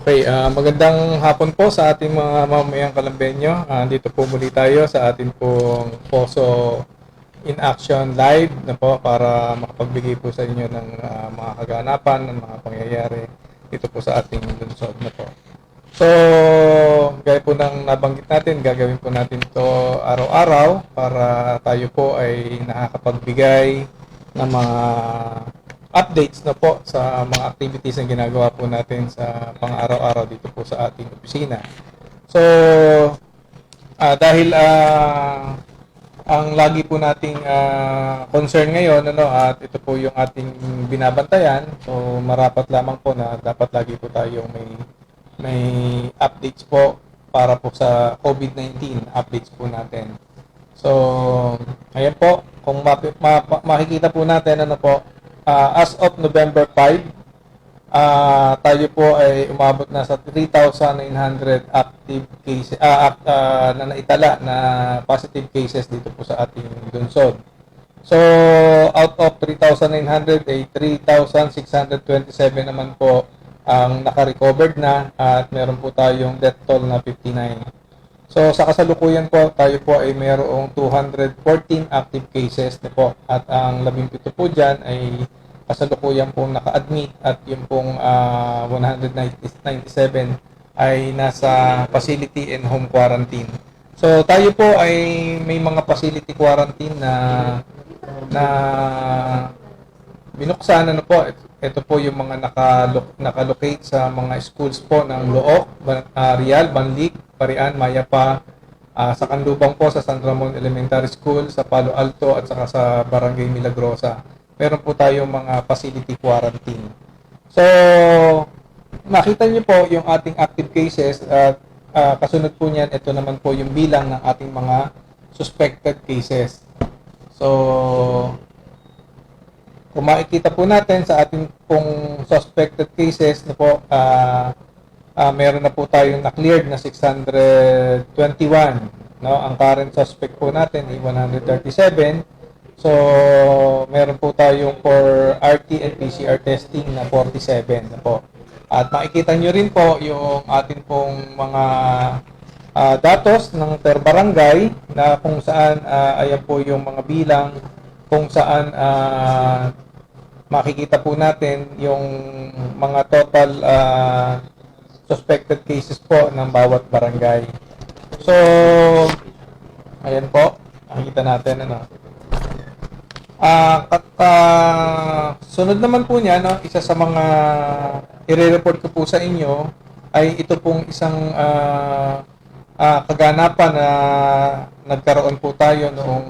Okay, magandang hapon po sa ating mga mamamayang Kalambenyo. Dito po muli tayo sa ating pong Poso in Action Live na po para makapagbigay po sa inyo ng mga kaganapan, ng mga pangyayari dito po sa ating lungsod na po. So, gaya po ng nabanggit natin, gagawin po natin ito araw-araw para tayo po ay nakakapagbigay ng mga updates na po sa mga activities na ginagawa po natin sa pang-araw-araw dito po sa ating opisina. So, dahil ang lagi po nating concern ngayon at ito po yung ating binabantayan, so marapat lamang po na dapat lagi po tayong may updates po para po sa COVID-19 updates po natin. So, ayan po, kung makikita po natin as of November 5, tayo po ay umabot na sa 3,900 active cases na naitala na positive cases dito po sa ating lungsod. So, out of 3,900 ay 3,627 naman po ang naka-recovered na at meron po tayong death toll na 59. So, sa kasalukuyan po, tayo po ay mayroong 214 active cases na po at ang 17 po dyan ay kasalukuyan pong naka-admit at yung pong 197 ay nasa facility and home quarantine. So, tayo po ay may mga facility quarantine na binuksan. Ito po yung mga nakalocate sa mga schools po ng Looc, Rial, Banlic, Parian, Mayapa, sa Canlubang po sa San Ramon Elementary School, sa Palo Alto at saka sa Barangay Milagrosa. Meron po tayong mga facility quarantine. So, makita niyo po yung ating active cases at kasunod po niyan, ito naman po yung bilang ng ating mga suspected cases. So, kung makikita po natin sa ating pong suspected cases na po, meron na po tayong na-cleared na 621. No? Ang current suspect po natin ay 137. So, meron po tayong for RT and PCR testing na 47 na po. At makikita nyo rin po yung atin pong mga datos ng per barangay na kung saan ayan po yung mga bilang kung saan makikita po natin yung mga total suspected cases po ng bawat barangay. So, ayan po, makikita natin sunod naman po niya, isa sa mga i-report ko po sa inyo ay ito pong isang kaganapan na nagkaroon po tayo noong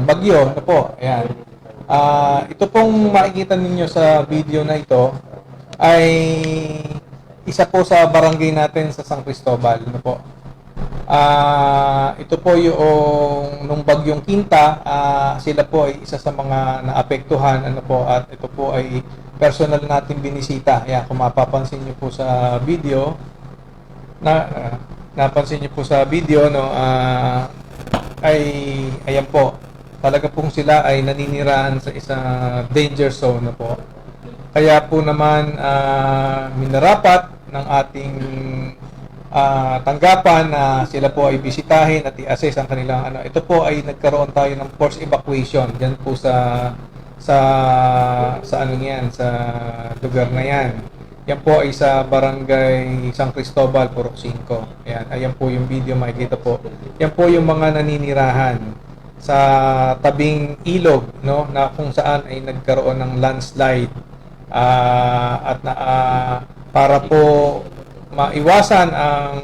bagyo na po. Ayan. Ito pong makikita ninyo sa video na ito ay isa po sa barangay natin sa San Cristobal na po. Ito po yung nung bagyong Quinta, sila po ay isa sa mga naapektuhan at ito po ay personal natin binisita. Ayan, kung mapapansin niyo po sa video napansin niyo po sa video ay ayan po. Talaga pong sila ay naninirahan sa isang danger zone na po. Kaya po naman minarapat ng ating tanggapan na sila po ay bisitahin at i-assess ang kanilang ito po ay nagkaroon tayo ng forced evacuation diyan po sa lugar na yan. Yan po ay sa barangay San Cristobal, Purok 5. Ayan po yung video, makikita po. Yan po yung mga naninirahan sa tabing ilog, no, na kung saan ay nagkaroon ng landslide para po maiwasan ang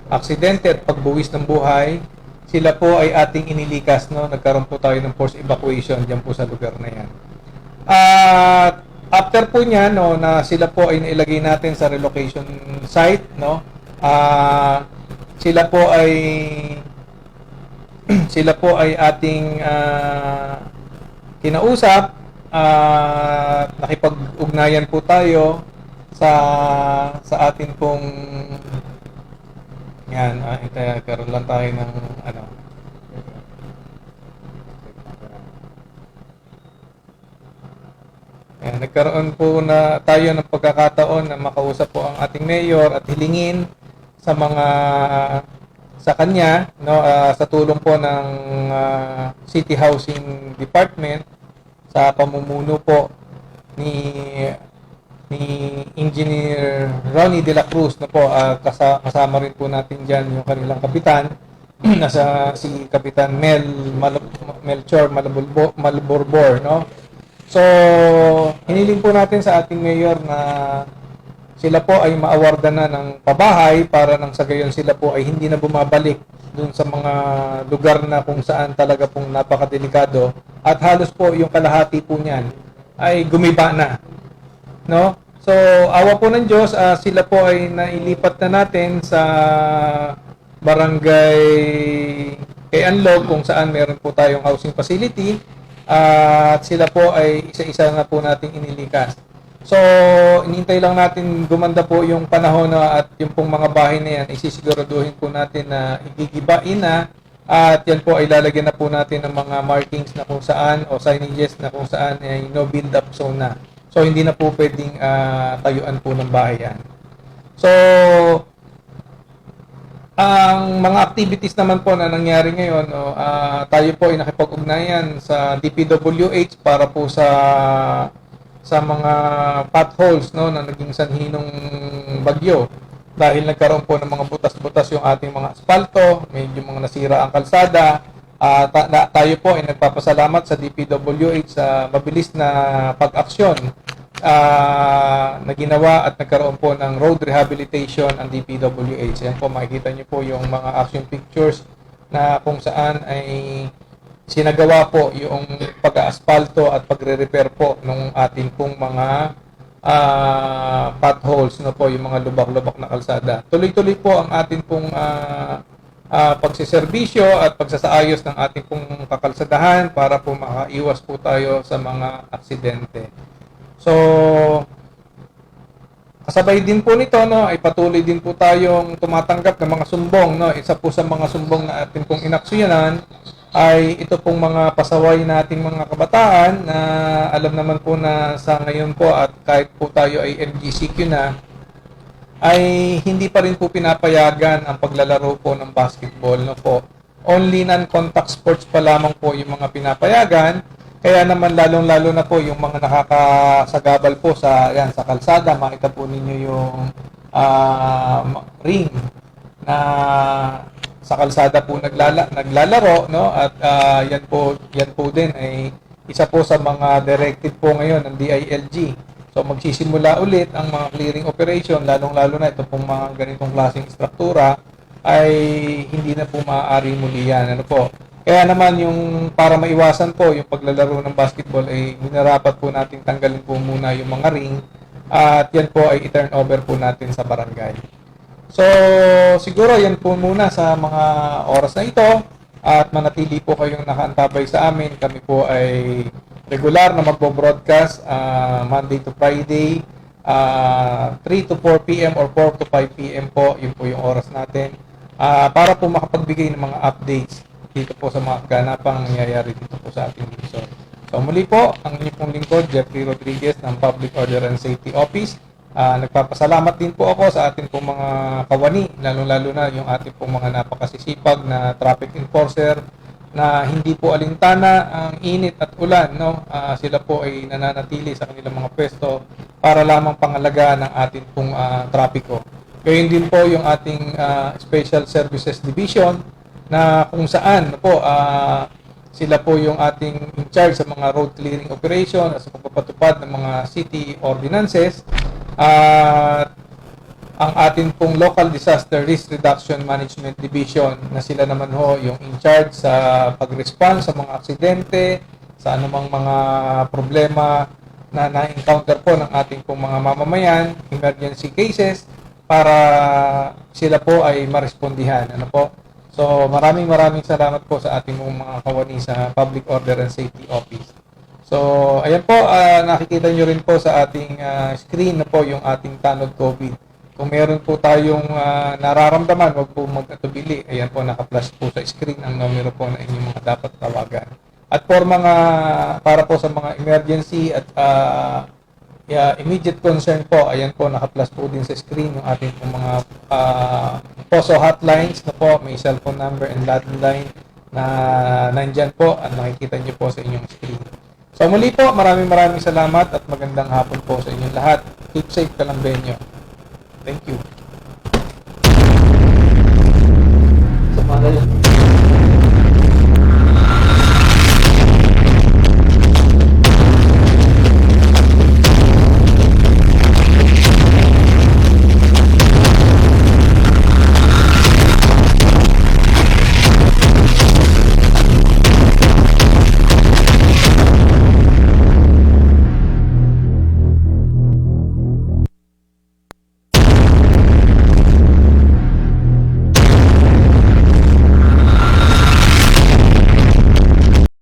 aksidente at pagbuwis ng buhay, sila po ay ating inilikas, no? Nagkaroon po tayo ng forced evacuation diyan po sa lugar na yan. At after po niyan, na sila po ay nailagay natin sa relocation site, no? Sila po ay ating kinausap at nakipag-ugnayan po tayo sa atin pong yan, karoon lang tayo ng Ayan, nagkaroon po na tayo ng pagkakataon na makausap po ang ating mayor at hilingin sa kanya, no, sa tulong po ng City Housing Department sa pamumuno po ni Engineer Ronnie De La Cruz na po, kasama rin po natin diyan yung kanilang kapitan nasa si Kapitan Melchor Malborbor, no. So hiniling po natin sa ating mayor na sila po ay maawardan na ng pabahay para nang sa gayon sila po ay hindi na bumabalik dun sa mga lugar na kung saan talaga pong napakadelikado at halos po yung kalahati po niyan ay gumiba na, no? So awa po ng Diyos, sila po ay nailipat na natin sa barangay kay Anlog kung saan meron po tayong housing facility, at sila po ay isa-isa na po nating inilikas. So, inintay lang natin gumanda po yung panahon at yung pong mga bahay na yan, isisiguraduhin po natin na igigibain na at yan po ay lalagyan na po natin ng mga markings na kung saan o signages na kung saan ay no build-up zone na. So, hindi na po pwedeng tayuan po ng bahay yan. So, ang mga activities naman po na nangyari ngayon, tayo po ay nakipag-ugnayan sa DPWH para po sa mga potholes, no, na naging sanhi ng bagyo. Dahil nagkaroon po ng mga butas-butas yung ating mga asfalto, medyo mga nasira ang kalsada. Tayo po ay nagpapasalamat sa DPWH sa mabilis na pag-aksyon na ginawa at nagkaroon po ng road rehabilitation ang DPWH. Yan po, makikita nyo po yung mga action pictures na kung saan ay sinagawa po yung pag-aasfalto at pagre-repair po ng ating pong mga potholes, no po, yung mga lubak-lubak na kalsada. Tuloy-tuloy po ang ating pong pagsiservisyo at pagsasaayos ng ating pong kakalsadahan para po makaiwas po tayo sa mga aksidente. So, kasabay din po nito, no, ay patuloy din po tayong tumatanggap ng mga sumbong, no. Isa po sa mga sumbong na atin pong inaksyonan ay ito pong mga pasaway nating mga kabataan na alam naman po na sa ngayon po at kahit po tayo ay LGCQ na, ay hindi pa rin po pinapayagan ang paglalaro po ng basketball, no po. Only non-contact sports pa lamang po yung mga pinapayagan. Kaya naman lalong-lalo na po yung mga nakakasagabal po sa kalsada, makita po ninyo yung ring na sa kalsada po naglalaro, no, at yan po din ay isa po sa mga directive po ngayon ng DILG. So magsisimula ulit ang mga clearing operation, lalong-lalo na ito pong mga ganitong klaseng struktura ay hindi na po maaari muli yan, ano po. Kaya naman yung para maiwasan po yung paglalaro ng basketball ay minarapat po nating tanggalin po muna yung mga ring at yan po ay i-turn over po natin sa barangay. So siguro yan po muna sa mga oras na ito at manatili po kayong nakaantabay sa amin. Kami po ay regular na magbo-broadcast Monday to Friday 3 to 4 p.m. or 4 to 5 p.m. po. Yun po yung oras natin para po makapagbigay ng mga updates dito po sa mga ganapang nangyayari dito po sa ating lungsod. So muli po, ang inyong pong lingkod, Jeffrey Rodriguez ng Public Order and Safety Office. Nagpapasalamat din po ako sa ating pong mga kawani, lalo-lalo na yung ating pong mga napakasisipag na traffic enforcer na hindi po alintana ang init at ulan, no? Sila po ay nananatili sa kanilang mga pwesto para lamang pangalagaan ng ating pong trapiko. Gayun din po yung ating Special Services Division na kung saan po sila po yung ating in charge sa mga road clearing operation at sa pagpapatupad ng mga city ordinances at ang ating pong Local Disaster Risk Reduction Management Division na sila naman ho yung in charge sa pag-respond sa mga aksidente, sa anumang mga problema na na-encounter po ng ating pong mga mamamayan, emergency cases, para sila po ay marespondihan. Ano po? So maraming salamat po sa ating mga kawani sa Public Order and Safety Office. So ayan po, nakikita nyo rin po sa ating screen na po yung ating tanod COVID. Kung meron po tayong nararamdaman, huwag po mag-atubili. Ayan po, naka-flash po sa screen ang numero po na inyong mga dapat tawagan. At para po sa mga emergency at immediate concern po, ayan po, naka-plus po din sa screen yung ating pong mga POSO hotlines na po, may cellphone number and landline na nandyan po at nakikita nyo po sa inyong screen. So muli po, maraming salamat at magandang hapon po sa inyong lahat. Keep safe, Kalambenyo. Thank you. Sa mga